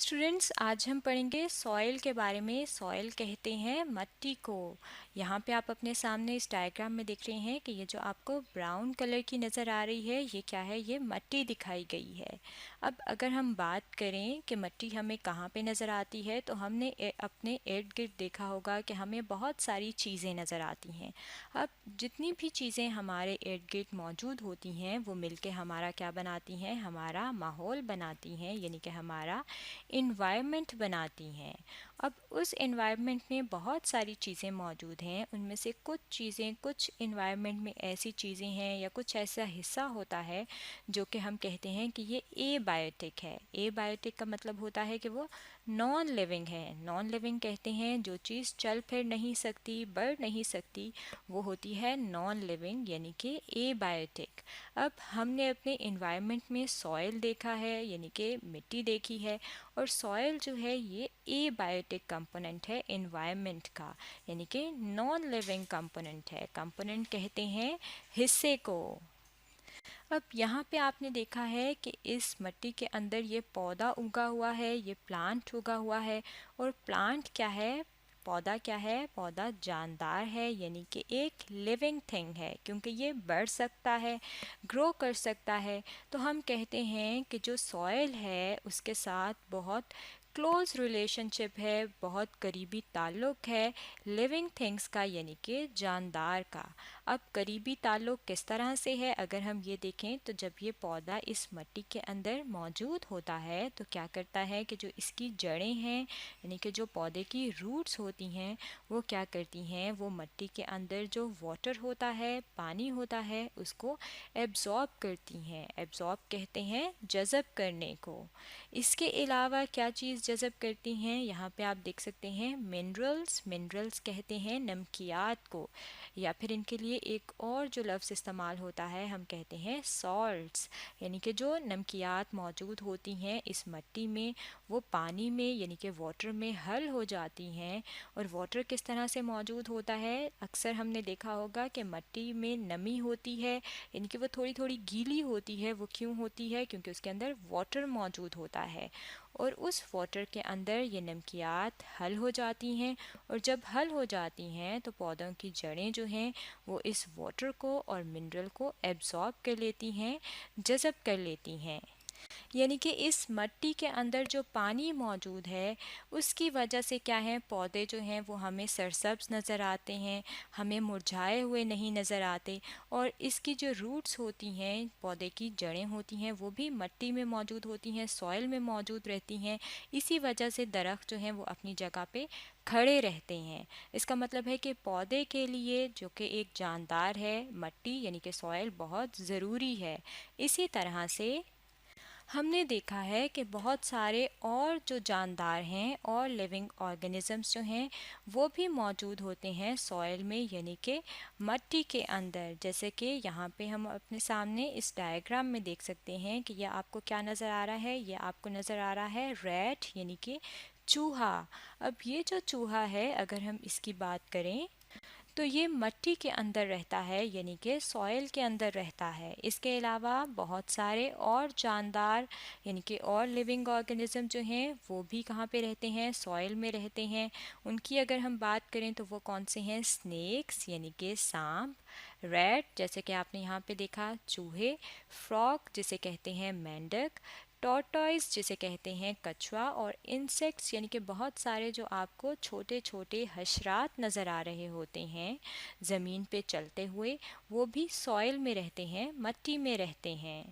Students, आज हम पढ़ेंगे सॉइल के बारे में। सॉइल कहते हैं मिट्टी को। यहाँ पे आप अपने सामने इस डायग्राम में देख रहे हैं कि ये जो आपको ब्राउन कलर की नज़र आ रही है, ये क्या है? ये मिट्टी दिखाई गई है। अब अगर हम बात करें कि मिट्टी हमें कहाँ पे नज़र आती है, तो हमने अपने इर्द गिर्द देखा होगा कि हमें बहुत सारी चीज़ें नज़र आती हैं। अब जितनी भी चीज़ें हमारे इर्द गिर्द मौजूद होती हैं, वो मिलके हमारा क्या बनाती हैं? हमारा माहौल बनाती हैं, यानी कि हमारा इन्वायरमेंट बनाती हैं। अब उस इन्वायरमेंट में बहुत सारी चीज़ें मौजूद हैं। उनमें से कुछ चीज़ें, कुछ इन्वायरमेंट में ऐसी चीज़ें हैं या कुछ ऐसा हिस्सा होता है जो कि हम कहते हैं कि ये एबायोटिक है। एबायोटिक का मतलब होता है कि वो नॉन लिविंग है। नॉन लिविंग कहते हैं जो चीज़ चल फिर नहीं सकती, बढ़ नहीं सकती, वो होती है नॉन लिविंग, यानी कि एबायोटिक। अब हमने अपने इन्वायरमेंट में सॉइल देखा है, यानी कि मिट्टी देखी है, और सॉइल जो है ये एबायोटिक कंपोनेंट है एनवायरनमेंट का, यानी कि नॉन लिविंग कंपोनेंट है। कंपोनेंट कहते हैं हिस्से को। अब यहाँ पे आपने देखा है कि इस मिट्टी के अंदर ये पौधा उगा हुआ है, ये प्लांट उगा हुआ है। और प्लांट क्या है? पौधा क्या है? पौधा जानदार है, यानी कि एक लिविंग थिंग है, क्योंकि ये बढ़ सकता है, ग्रो कर सकता है। तो हम कहते हैं कि जो सॉइल है उसके साथ बहुत क्लोज रिलेशनशिप है, बहुत करीबी ताल्लुक़ है लिविंग थिंग्स का, यानी कि जानदार का। अब करीबी ताल्लुक़ किस तरह से है? अगर हम ये देखें तो जब ये पौधा इस मिट्टी के अंदर मौजूद होता है तो क्या करता है कि जो इसकी जड़ें हैं, यानी कि जो पौधे की रूट्स होती हैं, वो क्या करती हैं? वो मिट्टी के अंदर जो वाटर होता है, पानी होता है, उसको एब्जॉर्ब करती हैं। एब्जॉर्ब कहते हैं जज़ब करने को। इसके अलावा क्या चीज़ जज़ब करती हैं? यहाँ पे आप देख सकते हैं मिनरल्स। मिनरल्स कहते हैं नमकियात को, या फिर इनके लिए एक और जो लफ्ज़ इस्तेमाल होता है, हम कहते हैं सॉल्ट्स। यानी कि जो नमकियात मौजूद होती हैं इस मिट्टी में, वो पानी में, यानी कि वाटर में हल हो जाती हैं। और वाटर किस तरह से मौजूद होता है? अक्सर हमने देखा होगा कि मिट्टी में नमी होती है, यानी कि वो थोड़ी थोड़ी गीली होती है। वो क्यों होती है? क्योंकि उसके अंदर वाटर मौजूद होता है, और उस वाटर के अंदर ये नमकियात हल हो जाती हैं। और जब हल हो जाती हैं तो पौधों की जड़ें जो हैं वो इस वाटर को और मिनरल को एब्जॉर्ब कर लेती हैं, जज़ब कर लेती हैं। यानी कि इस मिट्टी के अंदर जो पानी मौजूद है उसकी वजह से क्या है? पौधे जो हैं वो हमें सरसब्ज नज़र आते हैं, हमें मुरझाए हुए नहीं नज़र आते। और इसकी जो रूट्स होती हैं, पौधे की जड़ें होती हैं, वो भी मिट्टी में मौजूद होती हैं, सॉइल में मौजूद रहती हैं। इसी वजह से दरख्त जो हैं वो अपनी जगह पे खड़े रहते हैं। इसका मतलब है कि पौधे के लिए, जो कि एक जानदार है, मिट्टी यानी कि सॉइल बहुत ज़रूरी है। इसी तरह से हमने देखा है कि बहुत सारे और जो जानदार हैं और लिविंग ऑर्गेनिजम्स जो हैं वो भी मौजूद होते हैं सॉइल में, यानी कि मिट्टी के अंदर। जैसे कि यहाँ पे हम अपने सामने इस डायग्राम में देख सकते हैं कि ये आपको क्या नज़र आ रहा है? ये आपको नज़र आ रहा है रैट, यानी कि चूहा। अब ये जो चूहा है, अगर हम इसकी बात करें तो ये मिट्टी के अंदर रहता है, यानी कि सॉइल के अंदर रहता है। इसके अलावा बहुत सारे और जानदार, यानी कि और लिविंग ऑर्गेनिज्म जो हैं वो भी कहाँ पे रहते हैं? सॉइल में रहते हैं। उनकी अगर हम बात करें तो वो कौन से हैं? स्नेक्स, यानी कि सांप, रैट जैसे कि आपने यहाँ पे देखा, चूहे, फ्रॉग जिसे कहते हैं मेंढक, टॉर्टॉइस जिसे कहते हैं कछुआ, और इंसेक्ट्स यानी कि बहुत सारे जो आपको छोटे छोटे हशरात नज़र आ रहे होते हैं ज़मीन पे चलते हुए, वो भी सॉइल में रहते हैं, मिट्टी में रहते हैं।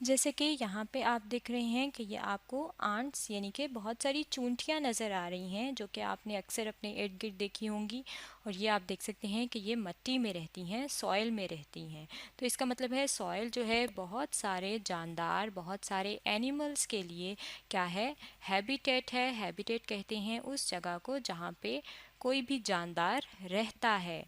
जैसे कि यहाँ पे आप देख रहे हैं कि ये आपको आंट्स, यानी कि बहुत सारी चूंटियाँ नज़र आ रही हैं जो कि आपने अक्सर अपने इर्द गिर्द देखी होंगी। और ये आप देख सकते हैं कि ये मिट्टी में रहती हैं, सॉइल में रहती हैं। तो इसका मतलब है सॉइल जो है बहुत सारे जानदार, बहुत सारे एनिमल्स के लिए क्या है? हैबिटेट है। हैबिटेट कहते हैं उस जगह को जहाँ पे कोई भी जानदार रहता है।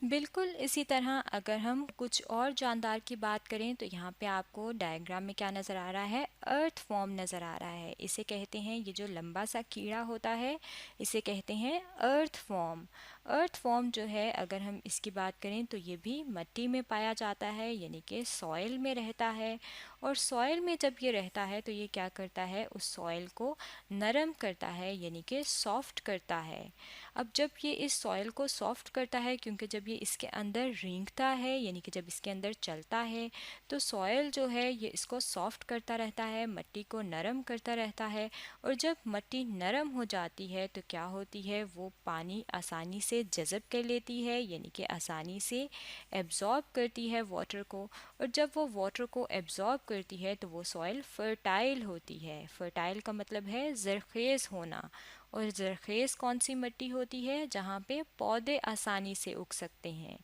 बिल्कुल इसी तरह अगर हम कुछ और जानदार की बात करें तो यहाँ पे आपको डायग्राम में क्या नज़र आ रहा है? अर्थ फॉर्म नज़र आ रहा है। इसे कहते हैं, ये जो लंबा सा कीड़ा होता है इसे कहते हैं अर्थ फॉर्म। अर्थ फॉर्म जो है अगर हम इसकी बात करें तो ये भी मिट्टी में पाया जाता है, यानी कि सॉइल में रहता है। और सॉइल में जब ये रहता है तो ये क्या करता है, उस सॉइल को नरम करता है, यानी कि सॉफ्ट करता है। अब जब ये इस सॉइल को सॉफ्ट करता है, क्योंकि जब ये इसके अंदर रेंगता है, यानी कि जब इसके अंदर चलता है, तो सॉइल जो है ये इसको सॉफ्ट करता रहता है, मिट्टी को नरम करता रहता है। और जब मिट्टी नरम हो जाती है तो क्या होती है, वो पानी आसानी से जज़ब कर लेती है, यानी कि आसानी से एब्ज़ॉर्ब करती है वाटर को। और जब वो वाटर को एब्ज़ॉर्ब करती है तो वो सॉइल फर्टाइल होती है। फर्टाइल का मतलब है ज़रख़ेज़ होना। और ज़रख़ेज़ कौन सी मिट्टी होती है, जहाँ पे पौधे आसानी से उग सकते हैं।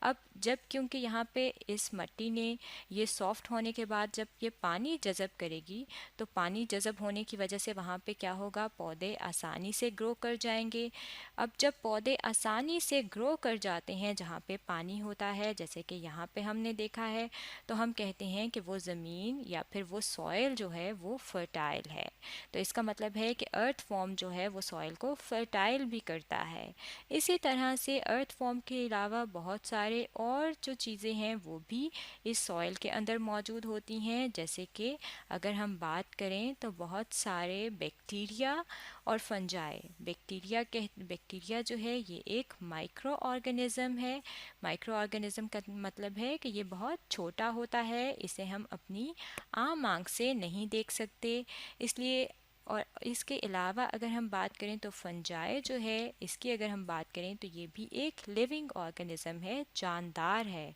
अब जब क्योंकि यहाँ पे इस मिट्टी ने ये सॉफ्ट होने के बाद जब ये पानी जज़ब करेगी, तो पानी जज़ब होने की वजह से वहाँ पे क्या होगा, पौधे आसानी से ग्रो कर जाएंगे। अब जब पौधे आसानी से ग्रो कर जाते हैं जहाँ पे पानी होता है, जैसे कि यहाँ पे हमने देखा है, तो हम कहते हैं कि वो ज़मीन या फिर वो सॉइल जो है वो फर्टाइल है। तो इसका मतलब है कि अर्थ फॉर्म जो है वो सॉइल को फर्टाइल भी करता है। इसी तरह से अर्थ फॉर्म के अलावा बहुत सारे और जो चीज़ें हैं वो भी इस सॉइल के अंदर मौजूद होती हैं, जैसे कि अगर हम बात करें तो बहुत सारे बैक्टीरिया और फंजाई। बैक्टीरिया जो है ये एक माइक्रो ऑर्गेनिज़म है। माइक्रो ऑर्गेनिज़म का मतलब है कि ये बहुत छोटा होता है, इसे हम अपनी आम आँख से नहीं देख सकते, इसलिए। और इसके अलावा अगर हम बात करें तो फंजाई जो है, इसकी अगर हम बात करें तो ये भी एक लिविंग ऑर्गेनिज़म है, जानदार है।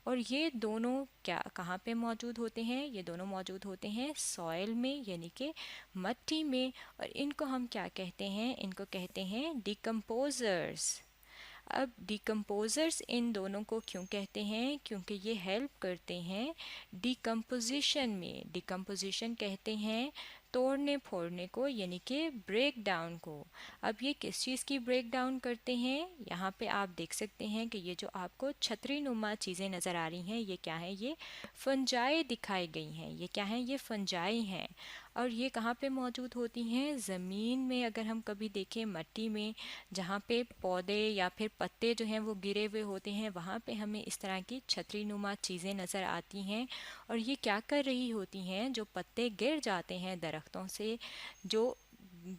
और ये दोनों क्या कहाँ पे मौजूद होते हैं, ये दोनों मौजूद होते हैं सॉइल में, यानी कि मिट्टी में। और इनको हम क्या कहते हैं, इनको कहते हैं डिकम्पोज़र्स। अब डिकम्पोज़र्स इन दोनों को क्यों कहते हैं, क्योंकि ये हेल्प करते हैं डिकम्पोजिशन में। डिकम्पोजिशन कहते हैं तोड़ने फोड़ने को, यानी कि ब्रेक डाउन को। अब ये किस चीज़ की ब्रेक डाउन करते हैं, यहाँ पे आप देख सकते हैं कि ये जो आपको छतरी नुमा चीज़ें नज़र आ रही हैं, ये क्या है, ये फंजाई दिखाई गई हैं। ये क्या हैं, ये फंजाई हैं। और ये कहाँ पे मौजूद होती हैं, ज़मीन में। अगर हम कभी देखें मिट्टी में, जहाँ पे पौधे या फिर पत्ते जो हैं वो गिरे हुए होते हैं, वहाँ पे हमें इस तरह की छतरी नुमा चीज़ें नज़र आती हैं। और ये क्या कर रही होती हैं, जो पत्ते गिर जाते हैं दरख्तों से, जो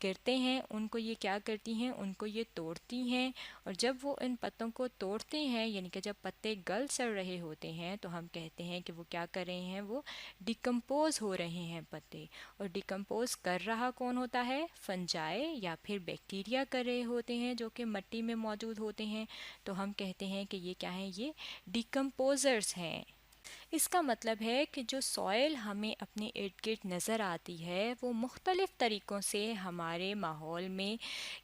गिरते हैं उनको ये क्या करती हैं, उनको ये तोड़ती हैं। और जब वो इन पत्तों को तोड़ते हैं, यानी कि जब पत्ते गल सड़ रहे होते हैं, तो हम कहते हैं कि वो क्या कर रहे हैं, वो डिकम्पोज हो रहे हैं पत्ते। और डिकम्पोज कर रहा कौन होता है, फंजाई या फिर बैक्टीरिया कर रहे होते हैं, जो कि मिट्टी में मौजूद होते हैं। तो हम कहते हैं कि ये क्या है, ये डिकम्पोज़र्स हैं। इसका मतलब है कि जो सॉइल हमें अपने इर्द गिर्द नज़र आती है, वो मुख्तलिफ़ तरीक़ों से हमारे माहौल में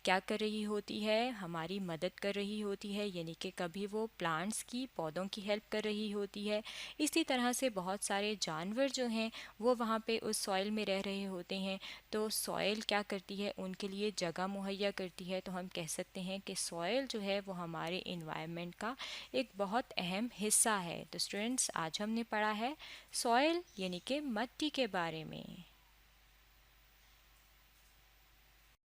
क्या कर रही होती है, हमारी मदद कर रही होती है। यानी कि कभी वो प्लांट्स की, पौधों की हेल्प कर रही होती है। इसी तरह से बहुत सारे जानवर जो हैं वो वहाँ पे उस सॉइल में रह रहे होते हैं, तो सॉइल क्या करती है, उनके लिए जगह मुहैया करती है। तो हम कह सकते हैं कि सॉइल जो है वो हमारे इन्वायरमेंट का एक बहुत अहम हिस्सा है। तो स्टूडेंट्स, आज हमने पढ़ा है सॉइल यानी कि मिट्टी के बारे में।